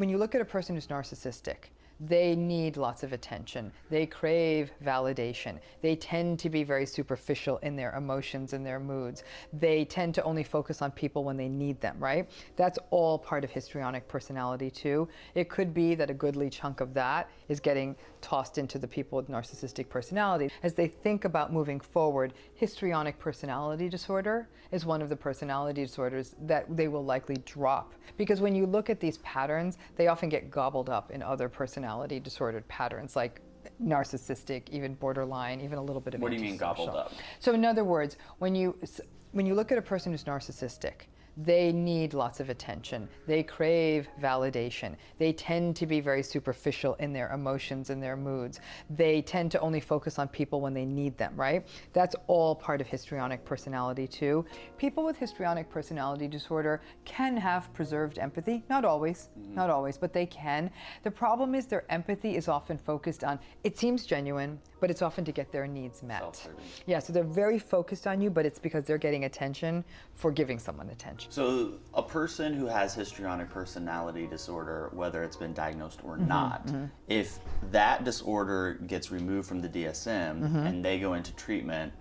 when you look at a person who's narcissistic, they need lots of attention. They crave validation. They tend to be very superficial in their emotions and their moods. They tend to only focus on people when they need them, right? That's all part of histrionic personality too. It could be that a goodly chunk of that is getting tossed into the people with narcissistic personality. As they think about moving forward, histrionic personality disorder is one of the personality disorders that they will likely drop. Because when you look at these patterns, they often get gobbled up in other personality disordered patterns like narcissistic, even borderline, even a little bit of What do you mean gobbled up? So in other words, when you look at a person who's narcissistic, they need lots of attention. They crave validation. They tend to be very superficial in their emotions and their moods. They tend to only focus on people when they need them, right? That's all part of histrionic personality too. People with histrionic personality disorder can have preserved empathy. Not always, not always, but they can. The problem is their empathy is often focused on, it seems genuine, but it's often to get their needs met. Self-serving. Yeah, so they're very focused on you, but it's because they're getting attention for giving someone attention. So a person who has histrionic personality disorder, whether it's been diagnosed or not, if that disorder gets removed from the DSM and they go into treatment,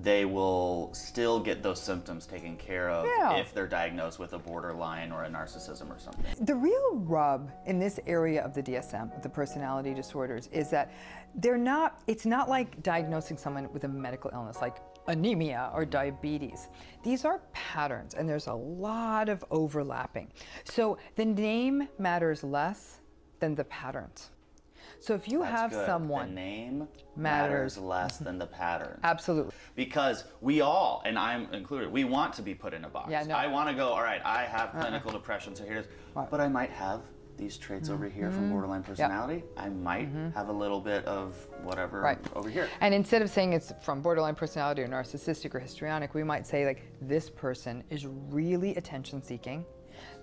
they will still get those symptoms taken care of if they're diagnosed with a borderline or a narcissism or something. The real rub in this area of the DSM, the personality disorders, is that it's not like diagnosing someone with a medical illness like anemia or diabetes. These are patterns, and there's a lot of overlapping. So the name matters less than the patterns. So if you have someone, the name matters less than the pattern. Absolutely. Because we all, and I'm included, we want to be put in a box. Yeah, no. I want to go, all right, I have clinical depression, so here's, but I might have these traits over here from borderline personality. I might have a little bit of whatever over here. And instead of saying it's from borderline personality or narcissistic or histrionic, we might say like, this person is really attention seeking.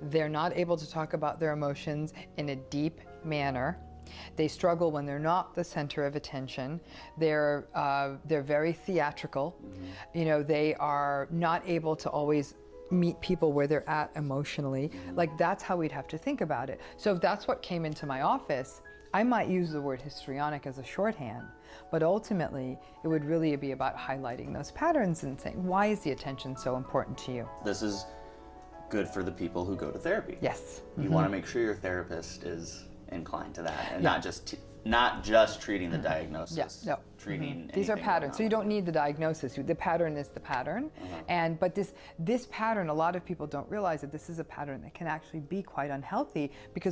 They're not able to talk about their emotions in a deep manner. They struggle when they're not the center of attention. They're very theatrical. You know, they are not able to always meet people where they're at emotionally. Like, that's how we'd have to think about it. So if that's what came into my office, I might use the word histrionic as a shorthand, but ultimately it would really be about highlighting those patterns and saying, why is the attention so important to you? This is good for the people who go to therapy. Yes. You want to make sure your therapist is inclined to that, and not just treating the diagnosis. Treating these are patterns. So you don't need the diagnosis. The pattern is the pattern, but this pattern, a lot of people don't realize that this is a pattern that can actually be quite unhealthy because